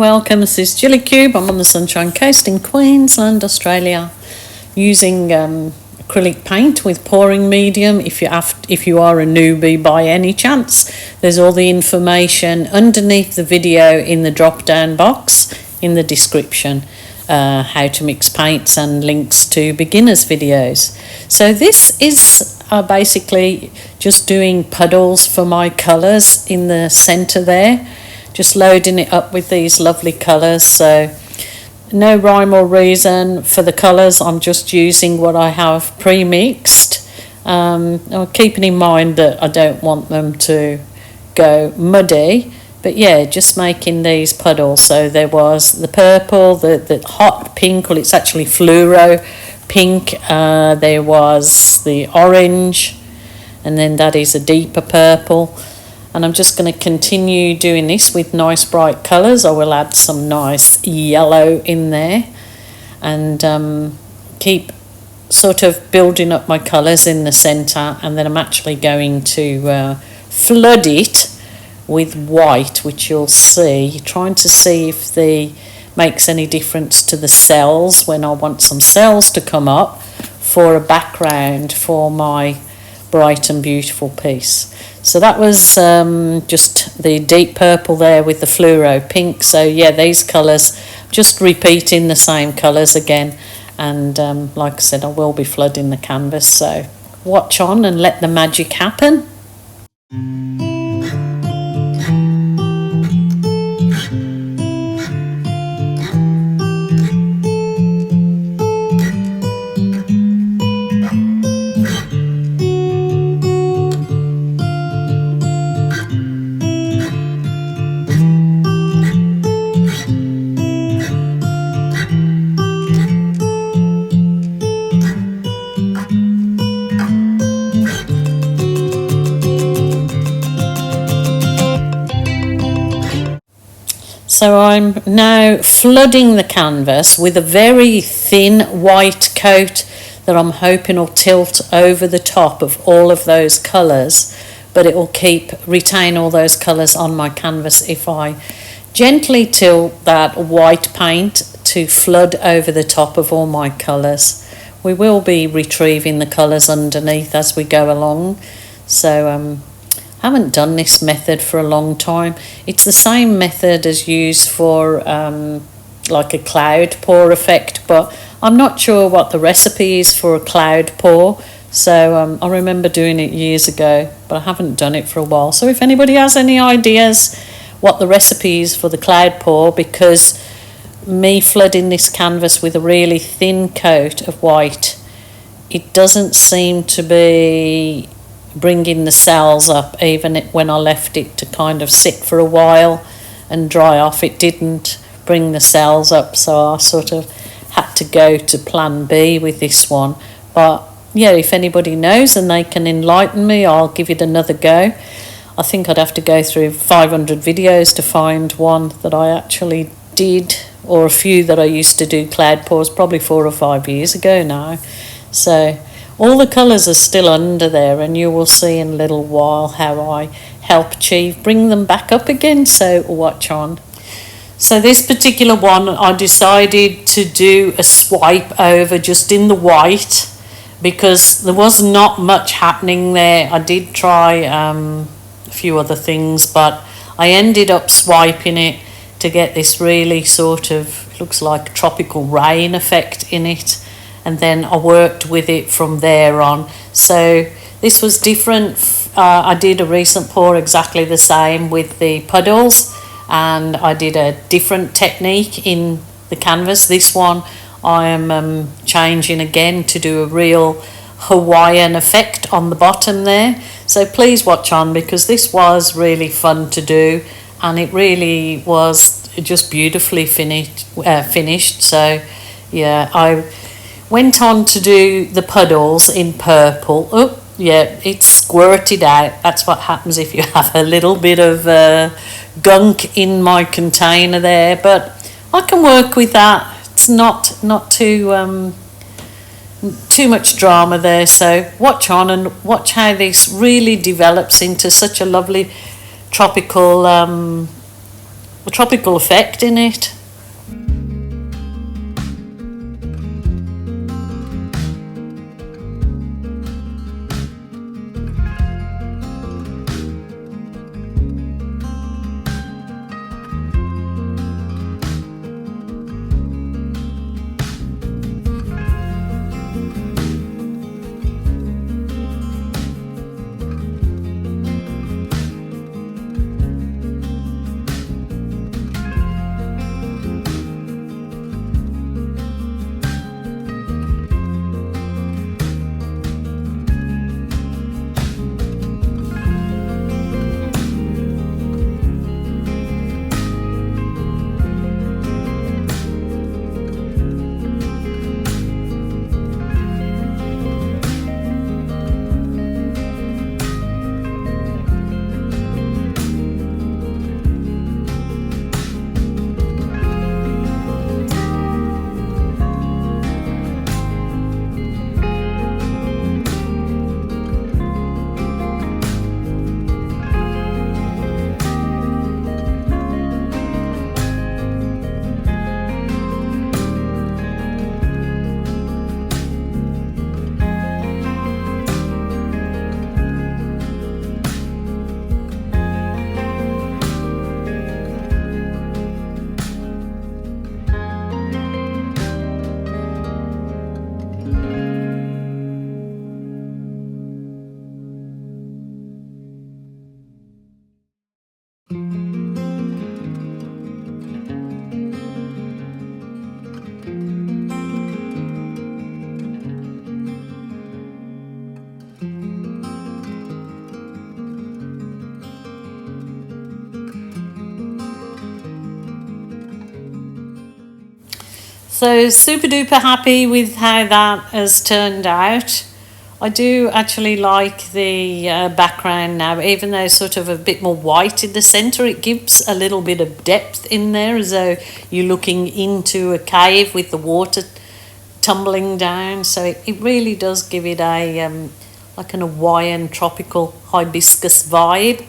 welcome. This is Gilly Cube. I'm on the Sunshine Coast in Queensland, Australia, using acrylic paint with pouring medium. If you are a newbie by any chance, there's all the information underneath the video in the drop down box in the description, how to mix paints and links to beginners videos. So this is basically just doing puddles for my colours in the centre there. Just loading it up with these lovely colours. So no rhyme or reason for the colours. I'm just using what I have pre-mixed. Keeping in mind that I don't want them to go muddy. But yeah, just making these puddles. So there was the purple, the hot pink, well it's actually fluoro pink. There was the orange, and then that is a deeper purple. And I'm just going to continue doing this with nice bright colours. I will add some nice yellow in there and keep sort of building up my colours in the centre, and then I'm actually going to flood it with white, which you'll see, trying to see if the makes any difference to the cells when I want some cells to come up for a background for my bright and beautiful piece. So that was just the deep purple there with the fluoro pink. So yeah, these colours, just repeating the same colours again, and like I said, I will be flooding the canvas, so watch on and let the magic happen. So I'm now flooding the canvas with a very thin white coat that I'm hoping will tilt over the top of all of those colours, but it will retain all those colours on my canvas if I gently tilt that white paint to flood over the top of all my colours. We will be retrieving the colours underneath as we go along. So I haven't done this method for a long time. It's the same method as used for like a cloud pour effect, but I'm not sure what the recipe is for a cloud pour. So I remember doing it years ago, but I haven't done it for a while. So if anybody has any ideas what the recipe is for the cloud pour, because me flooding this canvas with a really thin coat of white, it doesn't seem to be bringing the cells up. Even when I left it to kind of sit for a while and dry off, it didn't bring the cells up, so I sort of had to go to plan B with this one. But yeah, if anybody knows and they can enlighten me, I'll give it another go. I think I'd have to go through 500 videos to find one that I actually did, or a few that I used to do cloud pours probably 4 or 5 years ago now. So all the colours are still under there, and you will see in a little while how I help achieve bring them back up again, so watch on. So this particular one I decided to do a swipe over just in the white because there was not much happening there. I did try a few other things, but I ended up swiping it to get this really sort of, looks like tropical rain effect in it. And then I worked with it from there on. So this was different. I did a recent pour exactly the same with the puddles, and I did a different technique in the canvas. This one I am changing again to do a real Hawaiian effect on the bottom there. So please watch on, because this was really fun to do, and it really was just beautifully finished. So yeah, I went on to do the puddles in purple. Oh, yeah, it squirted out. That's what happens if you have a little bit of gunk in my container there. But I can work with that. It's not too much drama there. So watch on and watch how this really develops into such a lovely tropical a tropical effect in it. So super duper happy with how that has turned out. I do actually like the background now, even though it's sort of a bit more white in the centre. It gives a little bit of depth in there, as though you're looking into a cave with the water tumbling down. So it really does give it a like an Hawaiian tropical hibiscus vibe,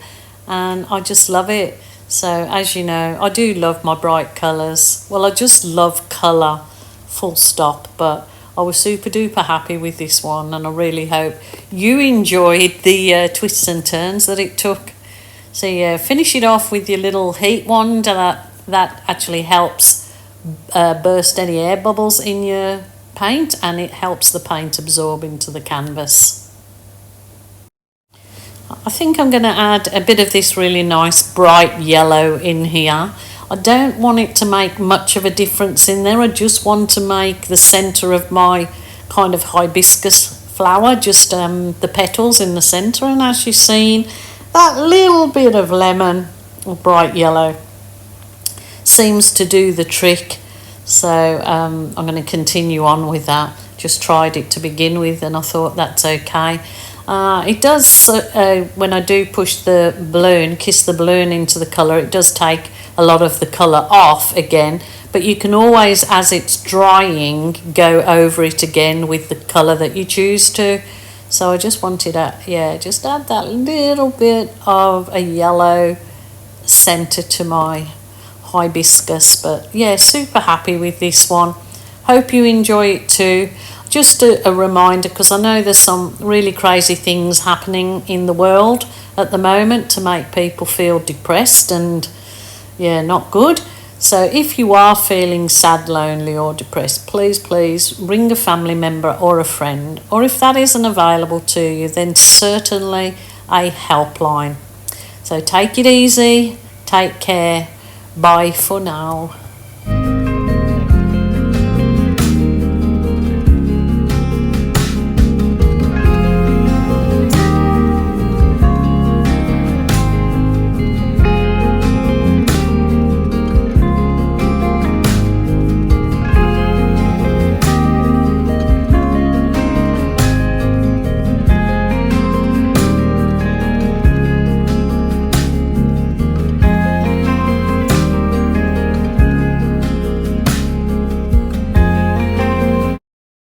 and I just love it. So as you know, I do love my bright colours. Well, I just love colour, full stop. But I was super duper happy with this one, and I really hope you enjoyed the twists and turns that it took. So yeah, finish it off with your little heat wand. That actually helps burst any air bubbles in your paint, and it helps the paint absorb into the canvas. I think I'm going to add a bit of this really nice bright yellow in here. I don't want it to make much of a difference in there. I just want to make the centre of my kind of hibiscus flower, just the petals in the centre. And as you've seen, that little bit of lemon or bright yellow seems to do the trick. So I'm going to continue on with that. Just tried it to begin with, and I thought that's okay. It does, when I do push the balloon, kiss the balloon into the colour, it does take a lot of the colour off again, but you can always, as it's drying, go over it again with the colour that you choose to. So I just wanted to, just add that little bit of a yellow centre to my hibiscus. But yeah, super happy with this one. Hope you enjoy it too. Just a reminder, because I know there's some really crazy things happening in the world at the moment to make people feel depressed and not good. So if you are feeling sad, lonely or depressed, please ring a family member or a friend, or if that isn't available to you, then certainly a helpline. So take it easy, take care, bye for now.